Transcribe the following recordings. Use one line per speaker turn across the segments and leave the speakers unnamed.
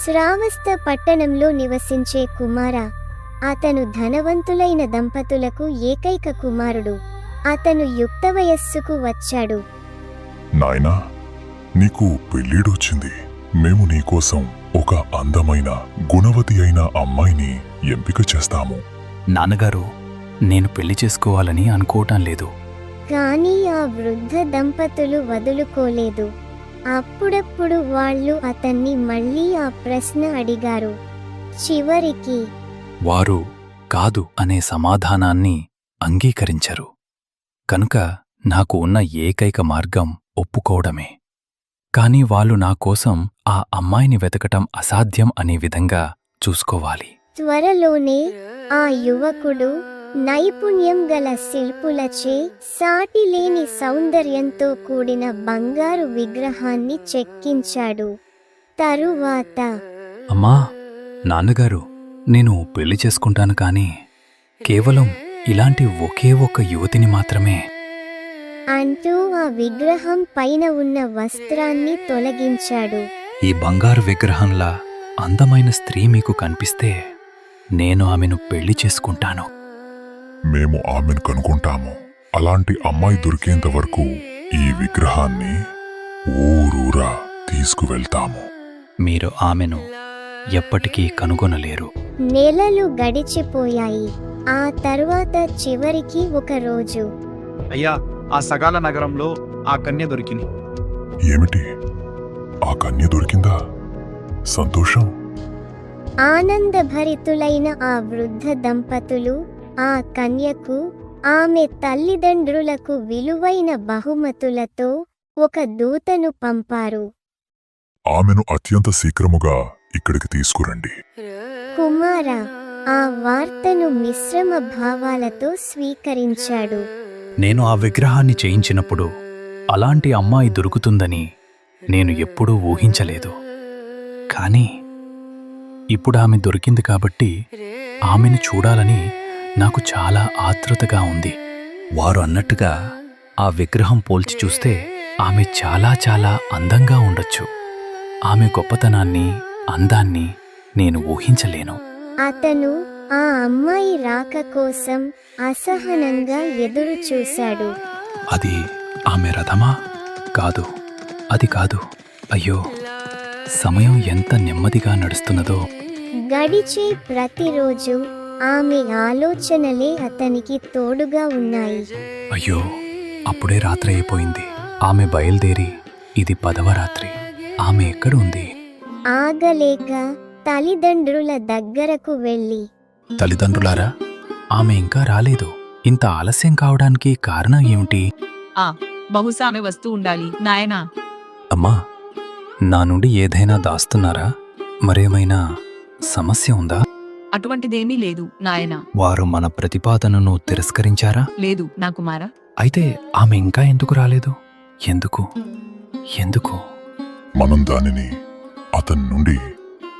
శ్రావస్త పట్టణంలో నివసించే కుమార. అతను ధనవంతులైన దంపతులకు ఏకైక కుమారుడు. అతను యుక్త వయస్సుకు వచ్చాడు.
నాయనా, నీకు పెళ్ళిడొచ్చింది. మేము నీకోసం ఒక అందమైన గుణవతి అయిన అమ్మాయిని ఎంపిక చేస్తాము.
నాన్నగారు, నేను పెళ్లి చేసుకోవాలని అనుకోవటం లేదు.
కానీ ఆ వృద్ధ దంపతులు వదులుకోలేదు. అప్పుడప్పుడు వాళ్ళు అతన్ని మళ్ళీ ఆ ప్రశ్న అడిగారు. చివరికి
వారు కాదు అనే సమాధానాన్ని అంగీకరించరు. కనుక నాకు ఉన్న ఏకైక మార్గం ఒప్పుకోవడమే. కాని వాళ్ళు నా కోసం ఆ అమ్మాయిని వెతకటం అసాధ్యం అనే విధంగా చూసుకోవాలి.
త్వరలోనే ఆ యువకుడు నైపుణ్యం గల శిల్పులచే సాటిలేని సౌందర్యంతో కూడిన బంగారు విగ్రహాన్ని చెక్కించాడు. తరువాత
అమ్మా, నాన్నగారు, నేను పెళ్లి చేసుకుంటాను కాని కేవలం ఇలాంటి ఒకే ఒక్క యువతిని మాత్రమే
అంటూ ఆ విగ్రహం పైన ఉన్న వస్త్రాన్ని తొలగించాడు.
ఈ బంగారు విగ్రహంలా అందమైన స్త్రీ మీకు కనిపిస్తే నేను ఆమెను పెళ్లి చేసుకుంటాను.
మేము ఆమెను కనుగొంటాము. అలాంటి అమ్మాయి దొరికేంత వరకు ఈ విగ్రహాన్ని ఊరూరా తీసుకువెళ్తాము.
మీరు ఆమెను ఎప్పటికీ కనుగొనలేరు.
నెలలు గడిచిపోయాయి. ఆ తరువాత చివరికి ఒక రోజు,
అయ్యా, ఆ సగాల నగరంలో ఆ కన్య దొరికింది.
ఏమిటి? ఆ కన్య దొరికిందా? సంతోషం.
ఆనందభరితులైన ఆ వృద్ధ దంపతులు ఆ కన్యకు ఆమె తల్లిదండ్రులకు విలువైన బహుమతులతో ఒక దూతను పంపారు.
ఆమెను అత్యంత శీఘ్రముగా ఇక్కడికి తీసుకురండి.
కుమార ఆ వార్తను మిశ్రమ భావాలతో స్వీకరించాడు.
నేను ఆ విగ్రహాన్ని చేయించినప్పుడు అలాంటి అమ్మాయి దొరుకుతుందని నేను ఎప్పుడూ ఊహించలేదు. కాని ఇప్పుడు ఆమె దొరికింది కాబట్టి ఆమెను చూడాలని నాకు చాలా ఆతృతగా ఉంది. వారు అన్నట్టుగా ఆ విగ్రహం పోల్చి చూస్తే ఆమె చాలా చాలా అందంగా ఉండొచ్చు. ఆమె గొప్పతనాన్ని, అందాన్ని నేను ఊహించలేను.
అతను ఆ అమ్మాయి రాక కోసం అసహనంగా ఎదురు చూశాడు.
అది ఆమె రథమా? కాదు, అది కాదు. అయ్యో, సమయం ఎంత నెమ్మదిగా నడుస్తున్నదో.
గడిచే ప్రతిరోజు ఆమె ఆలోచనలే అతనికి తోడుగా ఉన్నాయి.
అయ్యో, అప్పుడే రాత్రి అయిపోయింది. ఆమె బయలుదేరి ఇది 10వ రాత్రి. ఆమె ఎక్కడుంది?
ఆగలేక తల్లిదండ్రుల దగ్గరకు వెళ్ళి,
తల్లిదండ్రులారా, ఆమె ఇంకా రాలేదు. ఇంత ఆలస్యం కావడానికి కారణం ఏమిటి?
బహుశా ఆమె వస్తూ ఉండాలి నాయనా.
అమ్మా, నా నుండి ఏదైనా దాస్తున్నారా? మరేమైనా సమస్య ఉందా?
అటువంటిదేమీ లేదు నాయనా.
వారు మన ప్రతిపాదనను తిరస్కరించారా?
లేదు నా కుమారా.
అయితే ఆమె ఇంకా ఎందుకు రాలేదు? ఎందుకు? ఎందుకు?
మనం దానిని అతని నుండి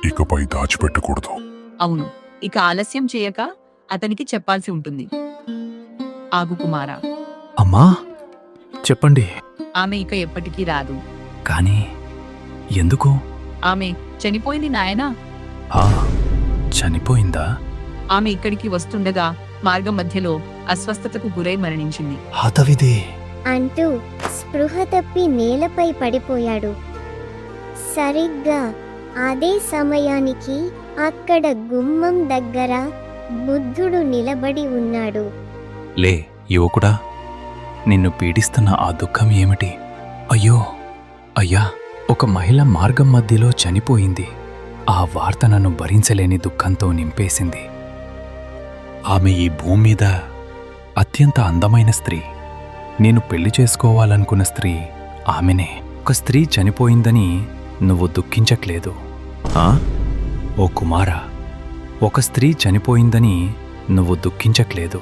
ఇకపై దాచిపెట్టకూడదు.
అవును, ఇక ఆలస్యం చేయక అతనికి చెప్పాల్సి ఉంటుంది. ఆగు కుమారా.
అమ్మా, చెప్పండి.
ఆమె ఇక ఎప్పటికీ రాదు.
కానీ ఎందుకు?
ఆమె చనిపోయింది నాయనా.
చనిపోయిందా?
ఆమె ఇక్కడికి వస్తుండగా మార్గం మధ్యలో అస్వస్థతకు గురై మరణించింది.
హతవిధి
అంటూ స్పృహ తప్పి నేలపై పడిపోయాడు. సరిగ్గా అదే సమయానికి అక్కడ గుమ్మం దగ్గర బుద్ధుడు నిలబడి ఉన్నాడు.
లే యువకుడా, నిన్ను పీడిస్తున్న ఆ దుఃఖం ఏమిటి? అయ్యో, అయ్యా, ఒక మహిళ మార్గం మధ్యలో చనిపోయింది. ఆ వార్త నన్ను భరించలేని దుఃఖంతో నింపేసింది. ఆమె ఈ భూమి మీద అత్యంత అందమైన స్త్రీ. నేను పెళ్లి చేసుకోవాలనుకున్న స్త్రీ ఆమెనే. ఒక స్త్రీ చనిపోయిందని నువ్వు దుఃఖించట్లేదు. ఓ కుమారా, ఒక స్త్రీ చనిపోయిందని నువ్వు దుఃఖించట్లేదు.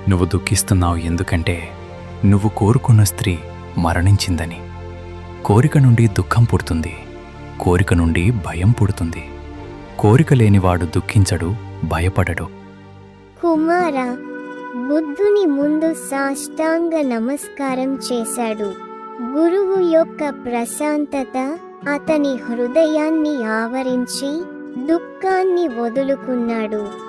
నువ్వు దుఃఖిస్తున్నావు ఎందుకంటే నువ్వు కోరుకున్న స్త్రీ మరణించిందని. కోరిక నుండి దుఃఖం పుడుతుంది. కోరిక నుండి భయం పుడుతుంది. కోరిక లేనివాడు దుఃఖించడు, భయపడడు.
కుమార బుద్ధుని ముందు సాష్టాంగ నమస్కారం చేశాడు. గురువు యొక్క ప్రశాంతత అతని హృదయాన్ని ఆవరించి దుఃఖాన్ని వదులుకున్నాడు.